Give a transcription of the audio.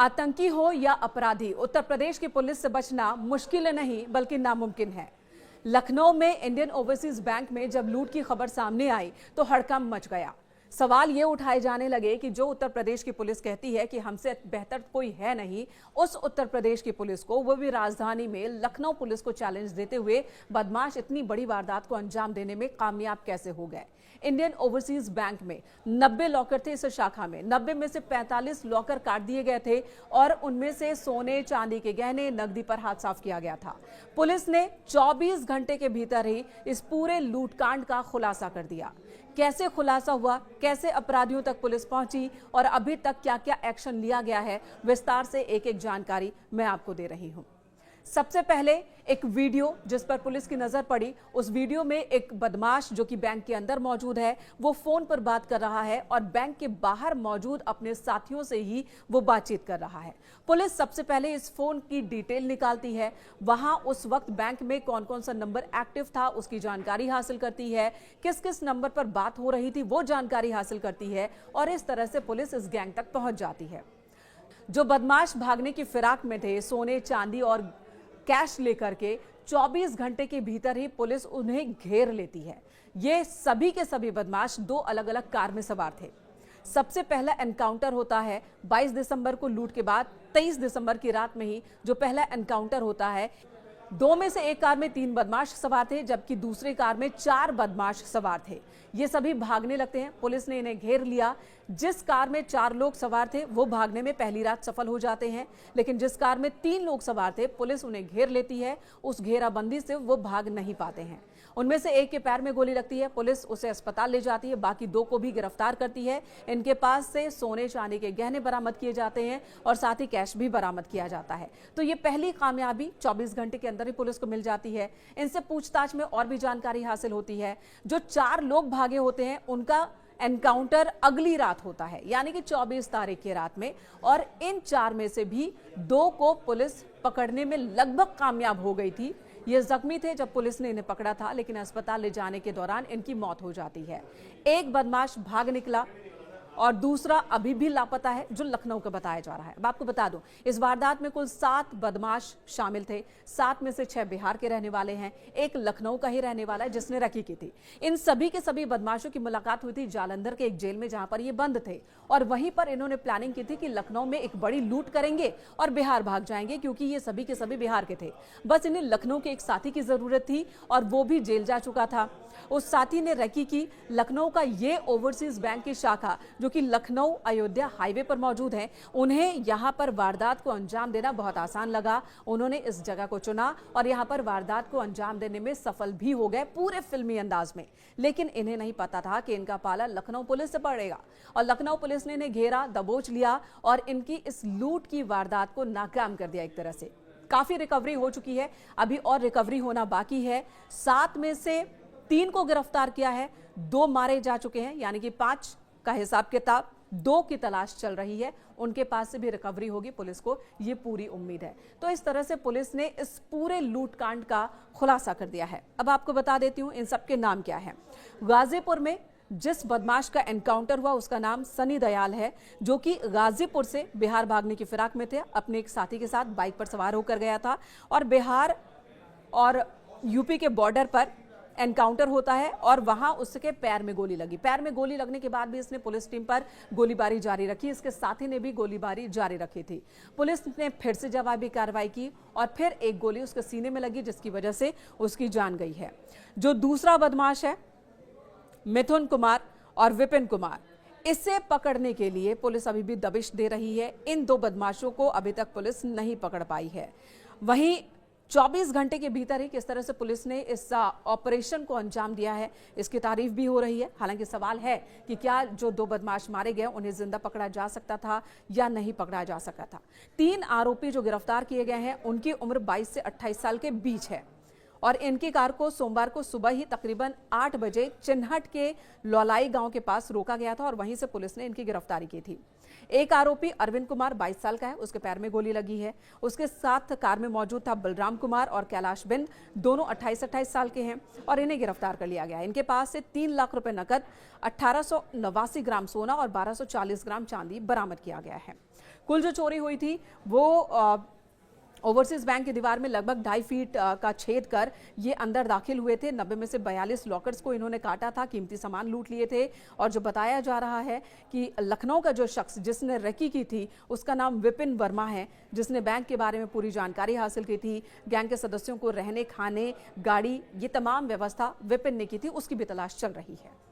आतंकी हो या अपराधी, उत्तर प्रदेश की पुलिस से बचना मुश्किल नहीं बल्कि नामुमकिन है। लखनऊ में इंडियन ओवरसीज बैंक में जब लूट की खबर सामने आई तो हड़कंप मच गया। सवाल ये उठाए जाने लगे कि जो उत्तर प्रदेश की पुलिस कहती है कि हमसे बेहतर कोई है नहीं, उस उत्तर प्रदेश की पुलिस को, वो भी राजधानी में लखनऊ पुलिस को चैलेंज देते हुए बदमाश इतनी बड़ी वारदात को अंजाम देने में कामयाब कैसे हो गए। इंडियन ओवरसीज बैंक में 90 लॉकर थे। इस शाखा में 90 में से 45 लॉकर काट दिए गए थे और उनमें से सोने चांदी के गहने, नकदी पर हाथ साफ किया गया था। पुलिस ने 24 घंटे के भीतर ही इस पूरे लूटकांड का खुलासा कर दिया। कैसे खुलासा हुआ, कैसे अपराधियों तक पुलिस पहुंची और अभी तक क्या क्या एक्शन लिया गया है, विस्तार से एक एक जानकारी मैं आपको दे रही हूं। सबसे पहले एक वीडियो जिस पर पुलिस की नजर पड़ी। उस वीडियो में एक बदमाश जो कि बैंक के अंदर मौजूद है, वो फोन पर बात कर रहा है और बैंक के बाहर मौजूद अपने साथियों से ही वो बातचीत कर रहा है। पुलिस सबसे पहले इस फोन की डिटेल निकालती है, वहां उस वक्त बैंक में कौन कौन सा नंबर एक्टिव था उसकी जानकारी हासिल करती है, किस किस नंबर पर बात हो रही थी वो जानकारी हासिल करती है और इस तरह से पुलिस इस गैंग तक पहुंच जाती है। जो बदमाश भागने की फिराक में थे, सोने चांदी और कैश लेकर के 24 घंटे के भीतर ही पुलिस उन्हें घेर लेती है। ये सभी के सभी बदमाश दो अलग अलग कार में सवार थे। सबसे पहला एनकाउंटर होता है 22 दिसंबर को लूट के बाद 23 दिसंबर की रात में ही जो पहला एनकाउंटर होता है। दो में से एक कार में 3 बदमाश सवार थे जबकि दूसरी कार में 4 बदमाश सवार थे। ये सभी भागने लगते हैं। पुलिस ने इन्हें घेर लिया। जिस कार में 4 लोग सवार थे वो भागने में पहली रात सफल हो जाते हैं, लेकिन जिस कार में 3 लोग सवार थे पुलिस उन्हें घेर लेती है। उस घेराबंदी से वो भाग नहीं पाते हैं। उनमें से एक के पैर में गोली लगती है। पुलिस उसे अस्पताल ले जाती है। बाकी 2 को भी गिरफ्तार करती है। इनके पास से सोने चांदी के गहने बरामद किए जाते हैं और साथ ही कैश भी बरामद किया जाता है। तो ये पहली कामयाबी 24 घंटे के अंदर ही पुलिस को मिल जाती है। इनसे पूछताछ में और भी जानकारी हासिल होती है। जो 4 लोग भागे होते हैं उनका एनकाउंटर अगली रात होता है, यानी कि 24 तारीख की रात में, और इन 4 में से भी 2 को पुलिस पकड़ने में लगभग कामयाब हो गई थी। ये जख्मी थे जब पुलिस ने इन्हें पकड़ा था, लेकिन अस्पताल ले जाने के दौरान इनकी मौत हो जाती है। एक बदमाश भाग निकला और दूसरा अभी भी लापता है, जो लखनऊ का बताया जा रहा है। अब आपको बता दूं, इस वारदात में कुल 7 बदमाश शामिल थे। 7 में से 6 बिहार के रहने वाले हैं, एक लखनऊ का ही रहने वाला है जिसने रखी की थी। इन सभी के सभी बदमाशों की मुलाकात हुई थी जालंधर के एक जेल में जहां पर ये बंद थे और वहीं पर इन्होंने प्लानिंग की थी कि लखनऊ में एक बड़ी लूट करेंगे और बिहार भाग जाएंगे, क्योंकि ये सभी के सभी बिहार के थे। बस इन्हें लखनऊ के एक साथी की जरूरत थी और वो भी जेल जा चुका था। उस साथी ने रैकी की। लखनऊ का ये ओवरसीज बैंक की शाखा जो कि लखनऊ अयोध्या हाईवे पर मौजूद है, उन्हें यहां पर वारदात को अंजाम देना बहुत आसान लगा। उन्होंने इस जगह को चुना और यहां पर वारदात को अंजाम देने में सफल भी हो गए पूरे फिल्मी अंदाज में। लेकिन इन्हें नहीं पता था कि इनका पाला लखनऊ पुलिस से पड़ेगा और लखनऊ पुलिस ने इन्हें घेरा, दबोच लिया और इनकी इस लूट की वारदात को नाकाम कर दिया। एक तरह से काफी रिकवरी हो चुकी है, अभी और रिकवरी होना बाकी है। 7 में से 3 को गिरफ्तार किया है, 2 मारे जा चुके हैं, यानी कि 5 का हिसाब किताब। 2 की तलाश चल रही है, उनके पास से भी रिकवरी होगी। पुलिस को ये पूरी उम्मीद है। तो इस तरह से पुलिस ने इस पूरे लूटकांड का खुलासा कर दिया है। अब आपको बता देती हूं इन सबके नाम क्या है। गाजीपुर में जिस बदमाश का एनकाउंटर हुआ उसका नाम सनी दयाल है, जो कि गाजीपुर से बिहार भागने की फिराक में थे। अपने एक साथी के साथ बाइक पर सवार होकर गया था और बिहार और यूपी के बॉर्डर पर एनकाउंटर होता है और वहां उसके पैर में गोली लगी। पैर में गोली लगने के बाद भी इसने पुलिस टीम पर गोलीबारी जारी रखी। इसके साथी ने भी गोलीबारी जारी रखी थी। पुलिस ने फिर से जवाबी कार्रवाई की और फिर एक गोली उसके सीने में लगी, जिसकी वजह से उसकी जान गई है। जो दूसरा बदमाश है मिथुन कुमार और विपिन कुमार, इसे पकड़ने के लिए पुलिस अभी भी दबिश दे रही है। इन 2 बदमाशों को अभी तक पुलिस नहीं पकड़ पाई है। वहीं 24 घंटे के भीतर ही किस तरह से पुलिस ने इस ऑपरेशन को अंजाम दिया है, इसकी तारीफ भी हो रही है। हालांकि सवाल है कि क्या जो 2 बदमाश मारे गए उन्हें जिंदा पकड़ा जा सकता था या नहीं पकड़ा जा सका था। 3 आरोपी जो गिरफ्तार किए गए हैं उनकी उम्र 22 से 28 साल के बीच है और इनकी कार को सोमवार को सुबह ही तकरीबन 8 बजे चिन्हट के लौलाई गांव के पास रोका गया था और वहीं से पुलिस ने इनकी गिरफ्तारी की थी। एक आरोपी अरविंद कुमार 22 साल का है, उसके पैर में गोली लगी है। उसके साथ कार में मौजूद था बलराम कुमार और कैलाश बिंद, दोनों 28-28 साल के हैं और इन्हें गिरफ्तार कर लिया गया। इनके पास से 3 लाख रुपए नकद, 1889 ग्राम सोना और 1240 ग्राम चांदी बरामद किया गया है। कुल जो चोरी हुई थी वो ओवरसीज बैंक की दीवार में लगभग 2.5 फीट का छेद कर ये अंदर दाखिल हुए थे। 90 में से 42 लॉकर्स को इन्होंने काटा था, कीमती सामान लूट लिए थे। और जो बताया जा रहा है कि लखनऊ का जो शख्स जिसने रेकी की थी उसका नाम विपिन वर्मा है, जिसने बैंक के बारे में पूरी जानकारी हासिल की थी। गैंग के सदस्यों को रहने, खाने, गाड़ी, ये तमाम व्यवस्था विपिन ने की थी। उसकी भी तलाश चल रही है।